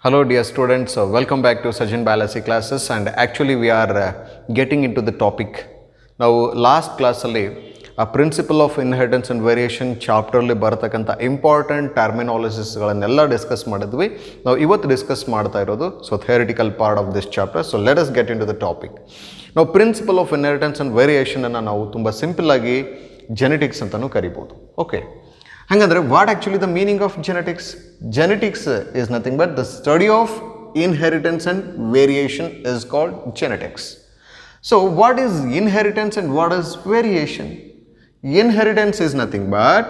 Hello dear students, welcome back to Surgeon Biology classes, and actually we are getting into the topic. Now last class alli a principle of inheritance and variation chapter alli baratakanta important terminologies galanella discuss madidvi. Now ivattu discuss ಮಾಡ್ತಾ ಇರೋದು so theoretical part of this chapter. So let us get into the topic. Now principle of inheritance and variation ಅನ್ನು ನಾವು ತುಂಬಾ simple ಆಗಿ genetics ಅಂತಾನೂ ಕರಿಬಹುದು. Okay. Hangandre, what actually the meaning of genetics? Genetics is nothing but the study of inheritance and variation is called genetics. So what is inheritance and what is variation? Inheritance is nothing but,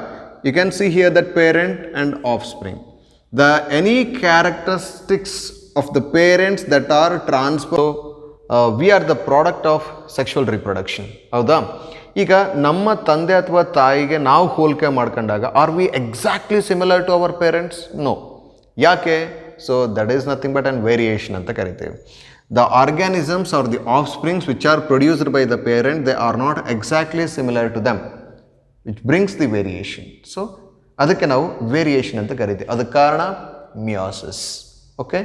you can see here that parent and offspring. Any characteristics of the parents that are transferred, we are the product of sexual reproduction. ಹೌದಾ? ಈಗ ನಮ್ಮ ತಂದೆ ಅಥವಾ ತಾಯಿಗೆ ನಾವು ಹೋಲಿಕೆ ಮಾಡ್ಕೊಂಡಾಗ are we exactly similar to our parents? No. ಯಾಕೆ? So that is nothing but an variation ಅಂತ ಕರಿತೇವೆ. The organisms are the offsprings which are produced by the parent, they are not exactly similar to them, which brings the variation. So ಅದಕ್ಕೆ ನಾವು variation ಅಂತ ಕರಿತೀವಿ. ಅದಕ್ಕೆ ಕಾರಣ meiosis. Okay,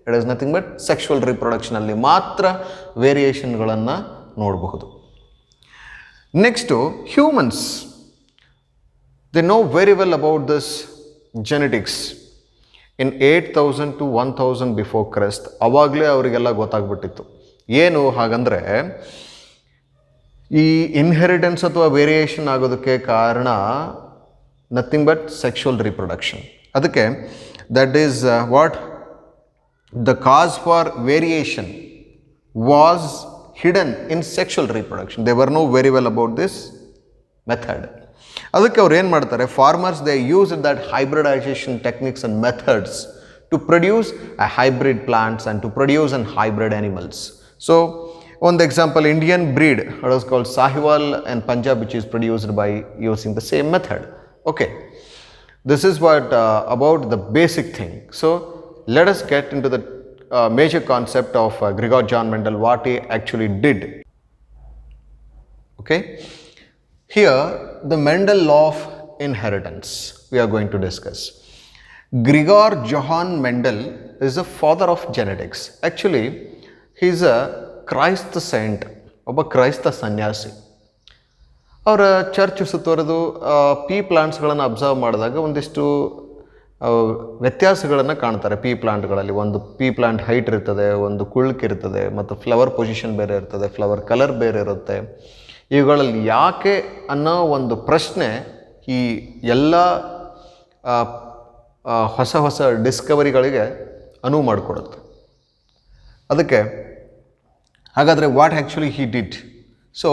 it is nothing but sexual ರಿಪ್ರೊಡಕ್ಷನಲ್ಲಿ ಮಾತ್ರ ವೇರಿಯೇಷನ್ಗಳನ್ನು ನೋಡಬಹುದು. Next to humans, they know very well about this genetics. In 8000 to 1000 before Christ, ಅವಾಗಲೇ ಅವರಿಗೆಲ್ಲ ಗೊತ್ತಾಗ್ಬಿಟ್ಟಿತ್ತು. ಏನು ಹಾಗಂದರೆ, ಈ ಇನ್ಹೆರಿಟೆನ್ಸ್ ಅಥವಾ ವೇರಿಯೇಷನ್ ಆಗೋದಕ್ಕೆ ಕಾರಣ ನಥಿಂಗ್ ಬಟ್ ಸೆಕ್ಷುವಲ್ ರಿಪ್ರೊಡಕ್ಷನ್. ಅದಕ್ಕೆ that is what the cause for variation was hidden in sexual reproduction. They were know very well about this method. ಅದಕ್ಕೆ ಅವ್ರು ಏನು ಮಾಡ್ತಾರೆ, farmers they use that hybridization techniques and methods to produce a hybrid plants and to produce an hybrid animals. So ಒಂದು example, Indian breed it was called Sahiwal and Punjab which is produced by using the same method. Okay, this is what about the basic thing. So let us get into the major concept of Gregor John Mendel, what he actually did. Okay, here the Mendel law of inheritance we are going to discuss. Gregor Johann Mendel is the father of genetics. Actually he is a Christ saint, ಒಬ್ಬ ಕ್ರೈಸ್ತ ಸನ್ಯಾಸಿ. ಅವರ church ಸುತ್ತುವರೆದು ಪೀ ಪ್ಲಾಂಟ್ಸ್ಗಳನ್ನು observe ಮಾಡಿದಾಗ ಒಂದಿಷ್ಟು ವ್ಯತ್ಯಾಸಗಳನ್ನು ಕಾಣ್ತಾರೆ. ಪೀ ಪ್ಲಾಂಟ್ಗಳಲ್ಲಿ ಒಂದು ಪೀ ಪ್ಲಾಂಟ್ ಹೈಟ್ ಇರ್ತದೆ, ಒಂದು ಕುಳ್ಕಿರ್ತದೆ, ಮತ್ತು ಫ್ಲವರ್ ಪೊಸಿಷನ್ ಬೇರೆ ಇರ್ತದೆ, ಫ್ಲವರ್ ಕಲರ್ ಬೇರೆ ಇರುತ್ತೆ. ಇವುಗಳಲ್ಲಿ ಯಾಕೆ ಅನ್ನೋ ಒಂದು ಪ್ರಶ್ನೆ ಈ ಎಲ್ಲ ಹೊಸ ಹೊಸ ಡಿಸ್ಕವರಿಗಳಿಗೆ ಅನುವು ಮಾಡಿಕೊಡುತ್ತೆ. ಅದಕ್ಕೆ ಹಾಗಾದರೆ what actually he did? So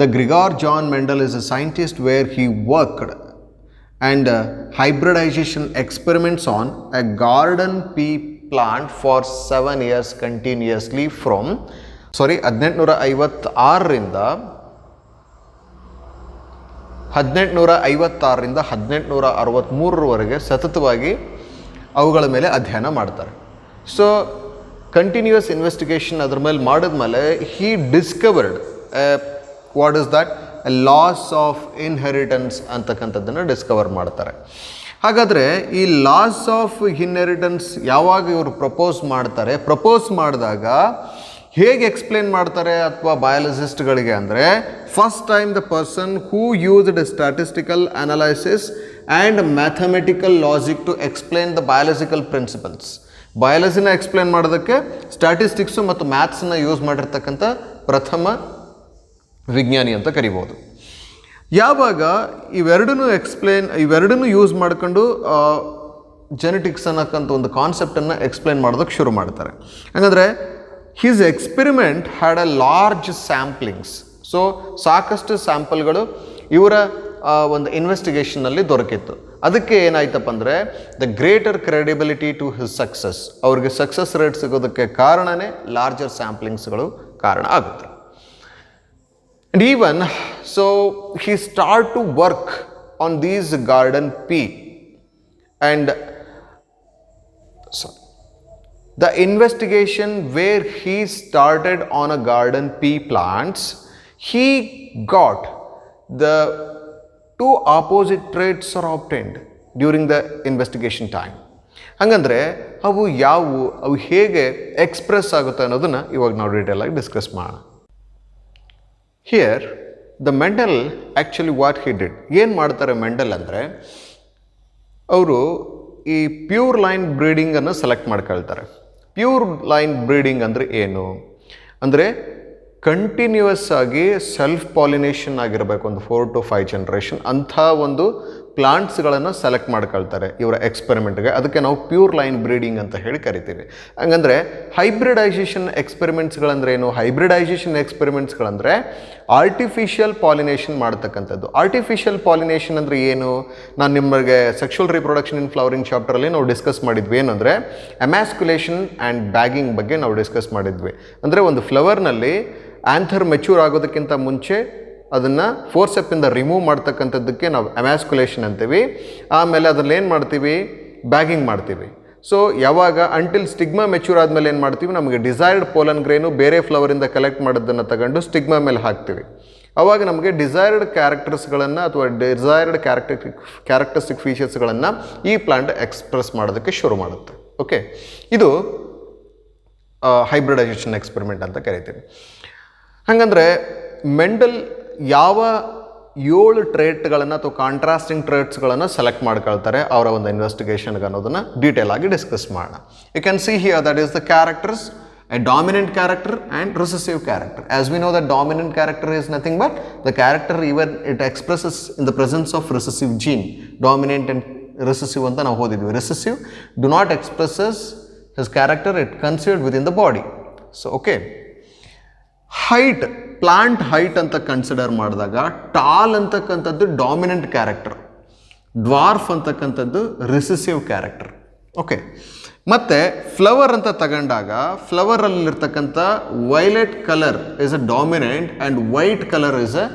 the Gregor Johann Mendel is a scientist where he worked and hybridization experiments on a garden pea plant for 7 years continuously from 1856ರಿಂದ 1863ರವರೆಗೆ ಸತತವಾಗಿ ಅವುಗಳ ಮೇಲೆ ಅಧ್ಯಯನ ಮಾಡ್ತಾರೆ. ಸೊ ಕಂಟಿನ್ಯೂಯಸ್ ಇನ್ವೆಸ್ಟಿಗೇಷನ್ ಅದ್ರ ಮೇಲೆ ಮಾಡಿದ್ಮೇಲೆ he discovered what is that laws of inheritance ಅಂತಕ್ಕಂಥದ್ದನ್ನು discover ಮಾಡ್ತಾರೆ. ಹಾಗಾದರೆ ಈ ಲಾಸ್ ಆಫ್ ಇನ್ಹೆರಿಟೆನ್ಸ್ ಯಾವಾಗ ಇವರು ಪ್ರಪೋಸ್ ಮಾಡ್ತಾರೆ, ಪ್ರಪೋಸ್ ಮಾಡಿದಾಗ ಹೇಗೆ ಎಕ್ಸ್ಪ್ಲೇನ್ ಮಾಡ್ತಾರೆ ಅಥವಾ ಬಯಾಲಜಿಸ್ಟ್ಗಳಿಗೆ ಅಂದರೆ, first time the person who used statistical analysis and mathematical logic to explain the biological principles. ಬಯಾಲಜಿನ ಎಕ್ಸ್ಪ್ಲೇನ್ ಮಾಡೋದಕ್ಕೆ ಸ್ಟ್ಯಾಟಿಸ್ಟಿಕ್ಸು ಮತ್ತು ಮ್ಯಾಥ್ಸನ್ನ ಯೂಸ್ ಮಾಡಿರ್ತಕ್ಕಂಥ ಪ್ರಥಮ ವಿಜ್ಞಾನಿ ಅಂತ ಕರಿಬೋದು. ಯಾವಾಗ ಇವೆರಡನ್ನೂ ಯೂಸ್ ಮಾಡ್ಕೊಂಡು ಜೆನೆಟಿಕ್ಸ್ ಅನ್ನೋಕ್ಕಂಥ ಒಂದು ಕಾನ್ಸೆಪ್ಟನ್ನು ಎಕ್ಸ್ಪ್ಲೇನ್ ಮಾಡೋದಕ್ಕೆ ಶುರು ಮಾಡ್ತಾರೆ. ಹಾಗಾದರೆ his experiment had a large samplings. So ಸಾಕಷ್ಟು ಸ್ಯಾಂಪಲ್ಗಳು ಇವರ ಒಂದು ಇನ್ವೆಸ್ಟಿಗೇಷನ್ನಲ್ಲಿ ದೊರಕಿತ್ತು. ಅದಕ್ಕೆ ಏನಾಯ್ತಪ್ಪ ಅಂದರೆ the greater credibility to his success. ಅವ್ರಿಗೆ ಸಕ್ಸಸ್ ರೇಟ್ ಸಿಗೋದಕ್ಕೆ ಕಾರಣವೇ ಲಾರ್ಜರ್ ಸ್ಯಾಂಪ್ಲಿಂಗ್ಸ್ಗಳು ಕಾರಣ ಆಗುತ್ತೆ. And even so he started to work on these garden pea, and the investigation where he started on a garden pea plants, he got the two opposite traits are obtained during the investigation time. ಹಾಗಂದರೆ ಅವು ಯಾವುವು, ಅವು ಹೇಗೆ express ಆಗುತ್ತೆ ಅನ್ನೋದನ್ನು ಇವಾಗ ನಾವು ಡೀಟೇಲಾಗಿ discuss ಮಾಡೋಣ. Here the Mendel actually what he did, ಏನು ಮಾಡ್ತಾರೆ ಮೆಂಡಲ್ ಅಂದರೆ ಅವರು ಈ ಪ್ಯೂರ್ ಲೈನ್ ಬ್ರೀಡಿಂಗನ್ನು ಸೆಲೆಕ್ಟ್ ಮಾಡ್ಕೊಳ್ತಾರೆ. ಪ್ಯೂರ್ ಲೈನ್ ಬ್ರೀಡಿಂಗ್ ಅಂದರೆ ಏನು ಅಂದರೆ ಕಂಟಿನ್ಯೂಯಸ್ ಆಗಿ ಸೆಲ್ಫ್ ಪಾಲಿನೇಷನ್ ಆಗಿರಬೇಕು, ಒಂದು 4 to 5 ಜನರೇಷನ್ ಅಂಥ ಒಂದು ಪ್ಲಾಂಟ್ಸ್ಗಳನ್ನು ಸೆಲೆಕ್ಟ್ ಮಾಡ್ಕೊಳ್ತಾರೆ ಇವರ ಎಕ್ಸ್ಪೆರಿಮೆಂಟ್ಗೆ. ಅದಕ್ಕೆ ನಾವು ಪ್ಯೂರ್ ಲೈನ್ ಬ್ರೀಡಿಂಗ್ ಅಂತ ಹೇಳಿ ಕರಿತೀವಿ. ಹಂಗಂದರೆ ಹೈಬ್ರಿಡೈಸೇಷನ್ ಎಕ್ಸ್ಪೆರಿಮೆಂಟ್ಸ್ಗಳಂದ್ರೆ ಏನು? ಹೈಬ್ರಿಡೈಸೇಷನ್ ಎಕ್ಸ್ಪೆರಿಮೆಂಟ್ಸ್ಗಳಂದರೆ ಆರ್ಟಿಫಿಷಿಯಲ್ ಪಾಲಿನೇಷನ್ ಮಾಡ್ತಕ್ಕಂಥದ್ದು. ಆರ್ಟಿಫಿಷಿಯಲ್ ಪಾಲಿನೇಷನ್ ಅಂದರೆ ಏನು? ನಾನು ನಿಮಗೆ ಸೆಕ್ಷುವಲ್ ರಿಪ್ರೊಡಕ್ಷನ್ ಇನ್ ಫ್ಲವರಿಂಗ್ ಚಾಪ್ಟರಲ್ಲಿ ನಾವು ಡಿಸ್ಕಸ್ ಮಾಡಿದ್ವಿ. ಏನಂದರೆ ಎಮ್ಯಾಸ್ಕ್ಯುಲೇಷನ್ ಆ್ಯಂಡ್ ಬ್ಯಾಗಿಂಗ್ ಬಗ್ಗೆ ನಾವು ಡಿಸ್ಕಸ್ ಮಾಡಿದ್ವಿ. ಅಂದರೆ ಒಂದು ಫ್ಲವರ್ನಲ್ಲಿ ಆ್ಯಂಥರ್ ಮೆಚ್ಯೂರ್ ಆಗೋದಕ್ಕಿಂತ ಮುಂಚೆ ಅದನ್ನು ಫೋರ್ಸೆಪ್ಪಿಂದ ರಿಮೂವ್ ಮಾಡ್ತಕ್ಕಂಥದ್ದಕ್ಕೆ ನಾವು ಎಮ್ಯಾಸ್ಕ್ಯುಲೇಷನ್ ಅಂತೀವಿ. ಆಮೇಲೆ ಅದರಲ್ಲಿ ಏನು ಮಾಡ್ತೀವಿ? ಬ್ಯಾಗಿಂಗ್ ಮಾಡ್ತೀವಿ. ಸೊ ಯಾವಾಗ ಅಂಟಿಲ್ ಸ್ಟಿಗ್ಮಾ ಮೆಚ್ಯೂರ್ ಆದಮೇಲೆ ಏನು ಮಾಡ್ತೀವಿ? ನಮಗೆ ಡಿಸೈರ್ಡ್ ಪೋಲನ್ ಗ್ರೇನು ಬೇರೆ ಫ್ಲವರಿಂದ ಕಲೆಕ್ಟ್ ಮಾಡೋದನ್ನು ತಗೊಂಡು ಸ್ಟಿಗ್ಮಾ ಮೇಲೆ ಹಾಕ್ತೀವಿ. ಆವಾಗ ನಮಗೆ ಡಿಸೈರ್ಡ್ ಕ್ಯಾರೆಕ್ಟರ್ಸ್ಗಳನ್ನು ಅಥವಾ ಡಿಸೈರ್ಡ್ ಕ್ಯಾರೆಕ್ಟರಿಸ್ಟಿಕ್ ಫೀಚರ್ಸ್ಗಳನ್ನು ಈ ಪ್ಲಾಂಟ್ ಎಕ್ಸ್ಪ್ರೆಸ್ ಮಾಡೋದಕ್ಕೆ ಶುರು ಮಾಡುತ್ತೆ. ಓಕೆ, ಇದು ಹೈಬ್ರಿಡೈಸೇಷನ್ ಎಕ್ಸ್ಪೆರಿಮೆಂಟ್ ಅಂತ ಕರಿತೀವಿ. ಹಾಗಂದರೆ ಮೆಂಡಲ್ ಯಾವ 7 ಟ್ರೇಟ್ಗಳನ್ನು ಅಥವಾ ಕಾಂಟ್ರಾಸ್ಟಿಂಗ್ ಟ್ರೇಟ್ಸ್ಗಳನ್ನು ಸೆಲೆಕ್ಟ್ ಮಾಡ್ಕೊಳ್ತಾರೆ ಅವರ ಒಂದು ಇನ್ವೆಸ್ಟಿಗೇಷನ್ಗೆ ಅನ್ನೋದನ್ನು ಡೀಟೇಲ್ ಆಗಿ ಡಿಸ್ಕಸ್ ಮಾಡೋಣ. You can see here that is the characters, a dominant character and recessive character. As we know that dominant character is nothing but the character even it expresses in the presence of recessive gene. Dominant and recessive anta ನಾವು ಓದಿದ್ವಿ. Recessive do not expresses his character, it concealed within the body. So okay, height, plant height ಅಂತ consider ಮಾಡಿದಾಗ tall ಅಂತಕ್ಕಂಥದ್ದು dominant character, dwarf ಅಂತಕ್ಕಂಥದ್ದು recessive character. Okay, ಮತ್ತು flower ಅಂತ ತಗೊಂಡಾಗ ಫ್ಲವರಲ್ಲಿರ್ತಕ್ಕಂಥ violet colour is a dominant and white colour is a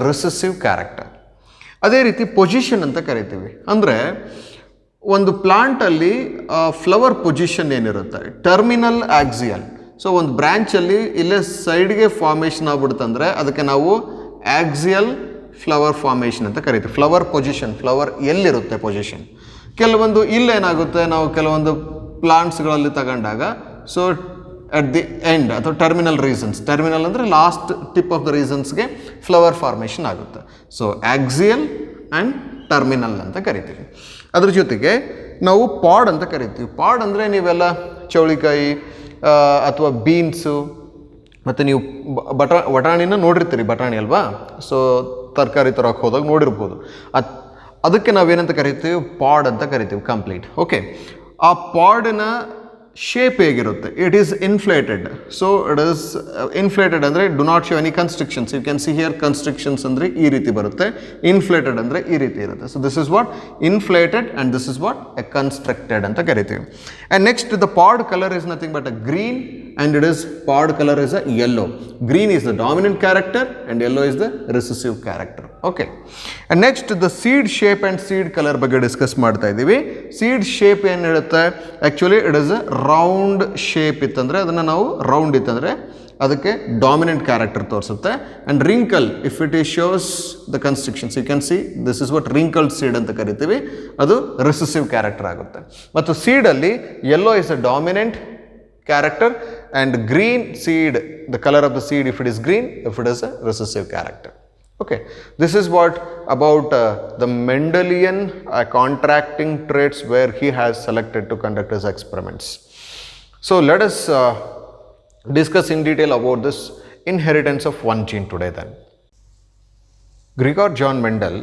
recessive character. ಅದೇ ರೀತಿ ಪೊಸಿಷನ್ ಅಂತ ಕರಿತೀವಿ. ಅಂದರೆ ಒಂದು ಪ್ಲಾಂಟಲ್ಲಿ ಫ್ಲವರ್ ಪೊಸಿಷನ್ ಏನಿರುತ್ತೆ ಟರ್ಮಿನಲ್ ಆಕ್ಸಿಯಲ್. ಸೊ ಒಂದು ಬ್ರ್ಯಾಂಚಲ್ಲಿ ಇಲ್ಲೇ ಸೈಡ್ಗೆ ಫಾರ್ಮೇಷನ್ ಆಗ್ಬಿಡುತ್ತಂದರೆ ಅದಕ್ಕೆ ನಾವು ಆಕ್ಸಿಯಲ್ ಫ್ಲವರ್ ಫಾರ್ಮೇಷನ್ ಅಂತ ಕರಿತೀವಿ. ಫ್ಲವರ್ ಪೊಸಿಷನ್, ಫ್ಲವರ್ ಎಲ್ಲಿರುತ್ತೆ ಪೊಸಿಷನ್. ಕೆಲವೊಂದು ಇಲ್ಲೇನಾಗುತ್ತೆ, ನಾವು ಕೆಲವೊಂದು ಪ್ಲಾಂಟ್ಸ್ಗಳಲ್ಲಿ ತಗೊಂಡಾಗ ಸೊ ಅಟ್ ದಿ ಎಂಡ್ ಅಥವಾ ಟರ್ಮಿನಲ್ ರೀಸನ್ಸ್, ಟರ್ಮಿನಲ್ ಅಂದರೆ ಲಾಸ್ಟ್ ಟಿಪ್ ಆಫ್ ದ ರೀಸನ್ಸ್ಗೆ ಫ್ಲವರ್ ಫಾರ್ಮೇಷನ್ ಆಗುತ್ತೆ. ಸೊ ಆಕ್ಸಿಯಲ್ ಆ್ಯಂಡ್ ಟರ್ಮಿನಲ್ ಅಂತ ಕರಿತೀವಿ. ಅದ್ರ ಜೊತೆಗೆ ನಾವು ಪಾಡ್ ಅಂತ ಕರಿತೀವಿ. ಪಾಡ್ ಅಂದರೆ ನೀವೆಲ್ಲ ಚೌಳಿಕಾಯಿ ಅಥವಾ ಬೀನ್ಸು ಮತ್ತು ನೀವು ವಟಾಣಿನ ನೋಡಿರ್ತೀರಿ, ಬಟಾಣಿ ಅಲ್ವಾ? ಸೊ ತರಕಾರಿ ತರೋಕೆ ಹೋದಾಗ ನೋಡಿರ್ಬೋದು. ಅದಕ್ಕೆ ನಾವೇನಂತ ಕರಿತೀವಿ? ಪಾಡ್ ಅಂತ ಕರಿತೀವಿ ಕಂಪ್ಲೀಟ್. ಓಕೆ, ಆ ಪಾಡಿನ ಶೇಪ್ ಹೇಗಿರುತ್ತೆ? It is inflated. So it is inflated ಅಂದರೆ do not show any constrictions. You can see here constrictions ಅಂದರೆ ಈ ರೀತಿ ಬರುತ್ತೆ, ಇನ್ಫ್ಲೇಟೆಡ್ ಅಂದರೆ ಈ ರೀತಿ ಇರುತ್ತೆ. So this is what inflated and this is what a constructed ಅಂತ ಕರಿತೀವಿ. And next the pod colour is nothing but a green and it is pod colour is a yellow. Green is the dominant character and yellow is the recessive character. Okay. And next the seed shape and seed color ಬಗ್ಗೆ discuss ಮಾಡ್ತಾ ಇದ್ದೀವಿ. Seed shape ಏನು ಹೇಳುತ್ತೆ? Actually it is a round shape ಇತ್ತಂದರೆ ಅದನ್ನು ನಾವು round ಇತ್ತಂದರೆ ಅದಕ್ಕೆ ಡಾಮಿನೆಂಟ್ ಕ್ಯಾರೆಕ್ಟರ್ ತೋರಿಸುತ್ತೆ. And wrinkle if it is shows the constrictions, you can see this is what wrinkled seed ಅಂತ ಕರಿತೀವಿ, ಅದು ರೆಸೆಸಿವ್ ಕ್ಯಾರೆಕ್ಟರ್ ಆಗುತ್ತೆ. ಮತ್ತು ಸೀಡಲ್ಲಿ yellow is a dominant character and green seed, the color of the seed if it is green, if it is a recessive character. Okay, this is what about the Mendelian contracting traits where he has selected to conduct his experiments. So let us discuss in detail about this inheritance of one gene today then. Gregor John Mendel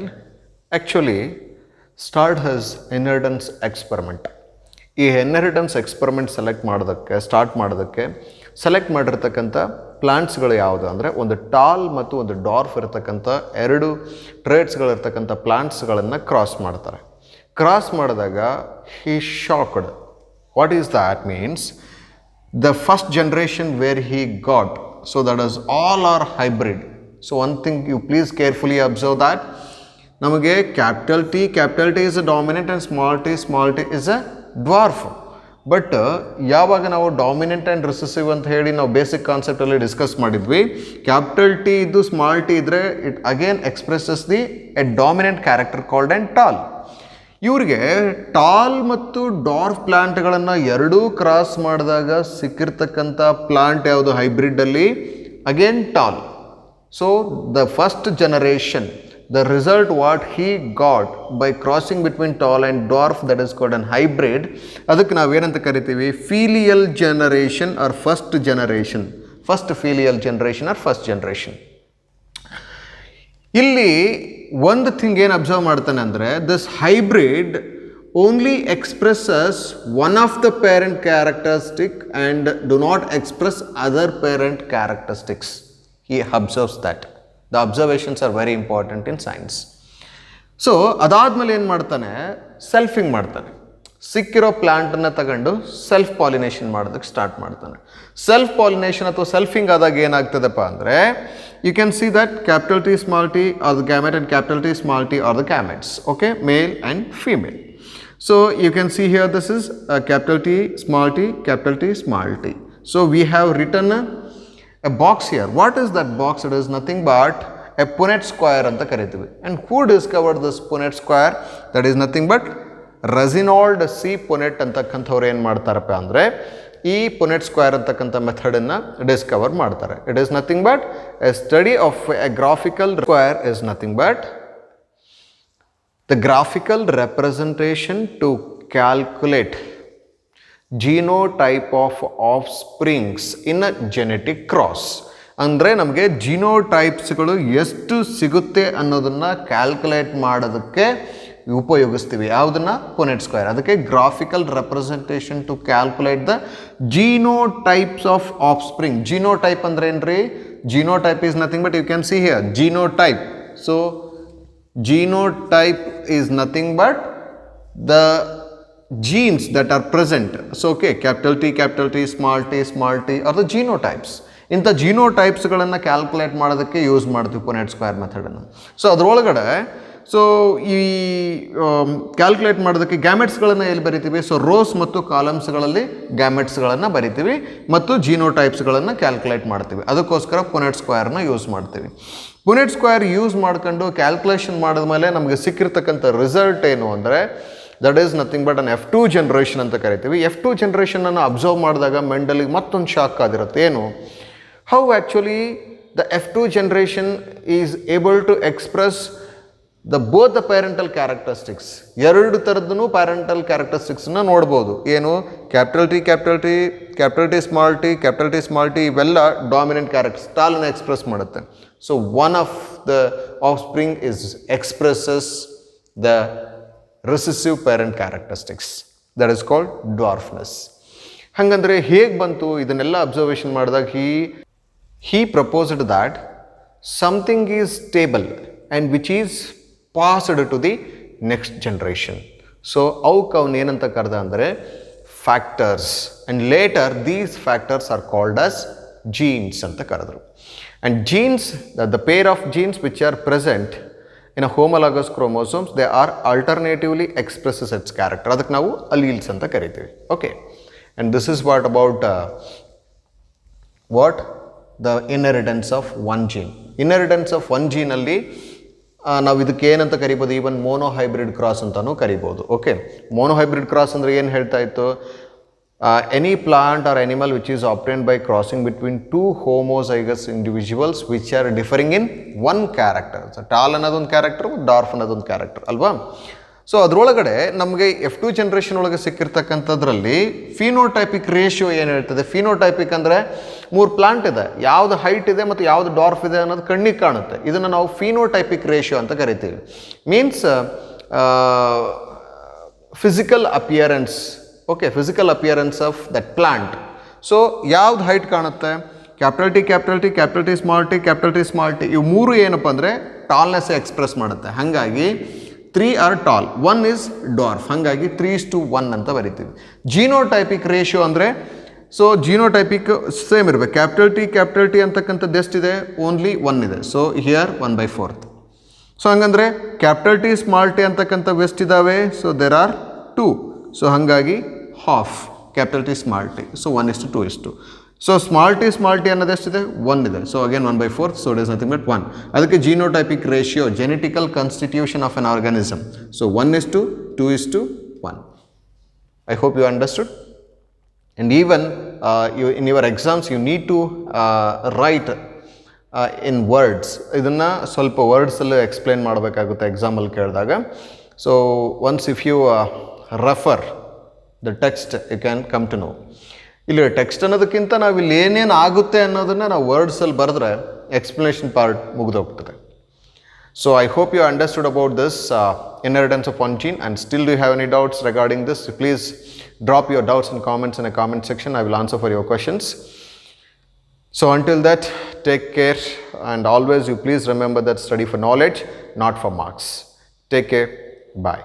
actually started his inheritance experiment. ಈ inheritance experiment start ಮಾಡೋದಕ್ಕೆ select ಮಾಡಿರ್ತಕ್ಕಂಥ ಪ್ಲಾಂಟ್ಸ್ಗಳು ಯಾವುದು ಅಂದರೆ ಒಂದು tall ಮತ್ತು ಒಂದು dwarf ಇರತಕ್ಕಂಥ 2 ಟ್ರೇಟ್ಸ್ಗಳಿರ್ತಕ್ಕಂಥ ಪ್ಲಾಂಟ್ಸ್ಗಳನ್ನು cross ಮಾಡ್ತಾರೆ. ಕ್ರಾಸ್ ಮಾಡಿದಾಗ he shocked. What is that means the first generation where he got, so that is all are hybrid. So one thing you please carefully observe that ನಮಗೆ capital T is a dominant and small T is a dwarf. But ಯಾವಾಗ ನಾವು dominant and recessive ಅಂತ ಹೇಳಿ ನಾವು basic ಕಾನ್ಸೆಪ್ಟಲ್ಲಿ discuss ಮಾಡಿದ್ವಿ, capital T ಇದ್ದು small T ಇದ್ದರೆ it again expresses the a dominant character called and tall. ಇವರಿಗೆ ಟಾಲ್ ಮತ್ತು ಡಾರ್ಫ್ ಪ್ಲಾಂಟ್ಗಳನ್ನು ಎರಡೂ ಕ್ರಾಸ್ ಮಾಡಿದಾಗ ಸಿಕ್ಕಿರ್ತಕ್ಕಂಥ ಪ್ಲಾಂಟ್ ಯಾವುದು ಹೈಬ್ರಿಡಲ್ಲಿ? Again tall. So the first generation, the result what he got by crossing between tall and dwarf, that is called an hybrid. ಅದಕ್ಕೆ ನಾವು ಏನಂತ ಕರಿತೀವಿ? Filial generation or first generation. First filial generation or first generation. ಇಲ್ಲಿ ಒಂದು thing ಏನು observe ಮಾಡ್ತಾನೆ ಅಂದರೆ, this hybrid only expresses one of the parent characteristic and do not express other parent characteristics. he observes that. The observations are very important in science. So ಅದಾದಮೇಲೆ ಏನು ಮಾಡ್ತಾನೆ? Selfing ಮಾಡ್ತಾನೆ. ಸಿಕ್ಕಿರೋ ಪ್ಲ್ಯಾಂಟನ್ನು ತಗೊಂಡು ಸೆಲ್ಫ್ ಪಾಲಿನೇಷನ್ ಮಾಡೋದಕ್ಕೆ ಸ್ಟಾರ್ಟ್ ಮಾಡ್ತಾನೆ. Self pollination ಅಥವಾ ಸೆಲ್ಫಿಂಗ್ ಆದಾಗ ಏನಾಗ್ತದಪ್ಪ ಅಂದರೆ, you can see that capital T small T are the gamete and capital T small T are the gametes. Okay, male and female. So you can see here this is capital T small T, capital T small T. So we have written a box here. What is that box? It is nothing but a Punnett square anta kariತೀವಿ. And who discovered this Punnett square? That is nothing but Reginald C. Punnett ಅಂತಕ್ಕಂಥವ್ರು ಏನು ಮಾಡ್ತಾರಪ್ಪ ಅಂದರೆ, ಈ Punnett square ಅಂತಕ್ಕಂಥ ಮೆಥಡನ್ನು Discover ಮಾಡ್ತಾರೆ. It is nothing but a study of a graphical square is nothing but the graphical representation to calculate genotype of offsprings in a genetic cross. ಅಂದರೆ ನಮಗೆ ಜಿನೋಟೈಪ್ಸ್ಗಳು ಎಷ್ಟು ಸಿಗುತ್ತೆ ಅನ್ನೋದನ್ನು ಕ್ಯಾಲ್ಕುಲೇಟ್ ಮಾಡೋದಕ್ಕೆ ಉಪಯೋಗಿಸ್ತೀವಿ. ಯಾವುದನ್ನು? Punnett square. ಅದಕ್ಕೆ graphical representation to calculate the genotypes of offspring. Genotype ಅಂದ್ರೆ ಏನ್ರಿ? Genotype is nothing but, you can see here genotype. So genotype is nothing but the genes that are present. So okay, capital T, small t are the genotypes. ಇಂಥ ಜಿನೋಟೈಪ್ಸ್ಗಳನ್ನು calculate ಮಾಡೋದಕ್ಕೆ use ಮಾಡ್ತೀವಿ Punnett square ಮೆಥಡನ್ನು. So ಅದರೊಳಗಡೆ so ಈ calculate ಮಾಡೋದಕ್ಕೆ ಗ್ಯಾಮೆಟ್ಸ್ಗಳನ್ನು ಎಲ್ಲಿ ಬರಿತೀವಿ? So rose ಮತ್ತು ಕಾಲಮ್ಸ್ಗಳಲ್ಲಿ ಗ್ಯಾಮೆಟ್ಸ್ಗಳನ್ನು ಬರಿತೀವಿ ಮತ್ತು ಜಿನೋಟೈಪ್ಸ್ಗಳನ್ನು ಕ್ಯಾಲ್ಕುಲೇಟ್ ಮಾಡ್ತೀವಿ. ಅದಕ್ಕೋಸ್ಕರ ಪುನೆಟ್ ಸ್ಕ್ವೇರ್ನ ಯೂಸ್ ಮಾಡ್ತೀವಿ. ಪುನೆಟ್ ಸ್ಕ್ವೇರ್ ಯೂಸ್ ಮಾಡ್ಕೊಂಡು ಕ್ಯಾಲ್ಕುಲೇಷನ್ ಮಾಡಿದ್ಮೇಲೆ ನಮಗೆ ಸಿಕ್ಕಿರ್ತಕ್ಕಂಥ ರಿಸಲ್ಟ್ ಏನು ಅಂದರೆ, that is nothing but an F2 generation ಅಂತ ಕರಿತೀವಿ. F2 ಜನ್ರೇಷನನ್ನು ಅಬ್ಸರ್ವ್ ಮಾಡಿದಾಗ ಮೆಂಡಲಿಗೆ ಮತ್ತೊಂದು ಶಾಕ್ ಆಗಿರುತ್ತೆ. ಏನು? How actually the F2 generation is able to express both the parental characteristics. ಎರಡು ಥರದ್ದು ಪ್ಯಾರೆಂಟಲ್ ಕ್ಯಾರೆಕ್ಟರಿಸ್ಟಿಕ್ಸನ್ನ ನೋಡ್ಬೋದು. ಏನು? ಕ್ಯಾಪಿಟಲ್ ಟಿ ಸ್ಮಾಲ್ ಟಿ ಇವೆಲ್ಲ ಡಾಮಿನೆಂಟ್ ಕ್ಯಾರೆಕ್ಟರ್ಸ್ ಟಾಲನ್ನು ಎಕ್ಸ್ಪ್ರೆಸ್ ಮಾಡುತ್ತೆ. So one of the offspring is expresses the recessive parent characteristics, that is called dwarfness. ಹಂಗಂದ್ರೆ ಹೇಗೆ ಬಂತು? ಇದನ್ನೆಲ್ಲ ಅಬ್ಸರ್ವೇಷನ್ ಮಾಡಿದಾಗ he proposed that something is stable and which is passed to the next generation. So ಅವಕ್ಕೆ ಅವನು ಏನಂತ ಕರೆದ ಅಂದರೆ factors, and later these factors are called as genes ಅಂತ ಕರೆದ್ರು. And jeans, the pair of genes which are present in a homologous chromosomes, they are alternatively expresses its character. ಅದಕ್ಕೆ ನಾವು alleles ಅಂತ ಕರಿತೀವಿ. Okay, and this is what about what the inheritance of one gene. Inheritance of one gene ಅಲ್ಲಿ ನಾವು ಇದಕ್ಕೆ ಏನಂತ ಕರಿಬೋದು? Even monohybrid cross ಅಂತಲೂ ಕರಿಬೋದು. ಓಕೆ, ಮೋನೋಹೈಬ್ರಿಡ್ ಕ್ರಾಸ್ ಅಂದರೆ ಏನು ಹೇಳ್ತಾ ಇತ್ತು? any plant or animal which is obtained by crossing between two homozygous individuals which are differing in one character. So tall ಅನ್ನೋದೊಂದು ಕ್ಯಾರೆಕ್ಟರ್, ಡಾರ್ಫ್ ಅನ್ನೋದೊಂದು ಕ್ಯಾರೆಕ್ಟರ್ ಅಲ್ವಾ? ಸೊ ಅದರೊಳಗಡೆ ನಮಗೆ F2 ಜನ್ರೇಷನ್ ಒಳಗೆ ಸಿಕ್ಕಿರ್ತಕ್ಕಂಥದ್ರಲ್ಲಿ ಫಿನೋಟೈಪಿಕ್ ರೇಷಿಯೋ ಏನು ಹೇಳ್ತದೆ? ಫಿನೋಟೈಪಿಕ್ ಅಂದರೆ 3 ಪ್ಲಾಂಟ್ ಇದೆ, ಯಾವುದು ಹೈಟ್ ಇದೆ ಮತ್ತು ಯಾವುದು ಡಾರ್ಫ್ ಇದೆ ಅನ್ನೋದು ಕಣ್ಣಿಗೆ ಕಾಣುತ್ತೆ. ಇದನ್ನು ನಾವು ಫಿನೋಟೈಪಿಕ್ ರೇಷಿಯೋ ಅಂತ ಕರಿತೀವಿ. Means physical appearance. Okay, physical appearance of that plant. So ಯಾವ್ದು ಹೈಟ್ ಕಾಣುತ್ತೆ? ಕ್ಯಾಪಿಟಲ್ ಟಿ ಸ್ಮಾಲ್ ಟಿ ಇವು ಮೂರು ಏನಪ್ಪ ಅಂದರೆ ಟಾಲ್ನೆಸ್ ಎಕ್ಸ್ಪ್ರೆಸ್ ಮಾಡುತ್ತೆ. ಹಾಗಾಗಿ 3 ಆರ್ ಟಾಲ್, 1 ಇಸ್ ಡಾರ್ಫ್. ಹಾಗಾಗಿ 3:1 ಅಂತ ಬರಿತೀವಿ. ಜಿನೋಟೈಪಿಕ್ ರೇಷಿಯೋ ಅಂದರೆ, ಸೊ ಜಿನೋಟೈಪಿಕ್ ಸೇಮ್ ಇರಬೇಕು. ಕ್ಯಾಪಿಟಲ್ ಟಿ ಅಂತಕ್ಕಂಥದ್ದು ಎಷ್ಟಿದೆ? ಓನ್ಲಿ 1 ಇದೆ. So here 1/4. ಸೊ ಹಂಗಂದರೆ ಕ್ಯಾಪಿಟಲ್ ಟಿ ಸ್ಮಾಲ್ ಟಿ ಅಂತಕ್ಕಂಥವು ಎಷ್ಟಿದ್ದಾವೆ? So there are 2. ಸೊ ಹಾಗಾಗಿ half capital T small T. So 1:2. So small T ಅನ್ನೋದು ಎಷ್ಟಿದೆ? 1 ಇದೆ. So again 1/4. So it is nothing but 1. ಅದಕ್ಕೆ genotypic ratio, genetical constitution of an organism. So 1:2 2:1. I hope you understood. And even in your exams you need to write in words. ಇದನ್ನು ಸ್ವಲ್ಪ ವರ್ಡ್ಸಲ್ಲಿ explain ಮಾಡಬೇಕಾಗುತ್ತೆ ಎಕ್ಸಾಮಲ್ಲಿ ಕೇಳಿದಾಗ. So once if you refer the text you can come to know. ಇಲ್ಲಿ text ಅನ್ನೋದಕ್ಕಿಂತ ನಾವು ಇಲ್ಲಿ ಏನೇನು ಆಗುತ್ತೆ ಅನ್ನೋದನ್ನು ನಾವು ವರ್ಡ್ಸಲ್ಲಿ ಬರೆದ್ರೆ ಎಕ್ಸ್ಪ್ಲನೇಷನ್ ಪಾರ್ಟ್ ಮುಗಿದೋಗ್ತದೆ. So I hope you understood about this inheritance of one gene, and still do you have any doubts regarding this? Please drop your doubts and comments in the comment section. I will answer for your questions. So until that, take care, and always you please remember that study for knowledge, not for marks. Take care. Bye.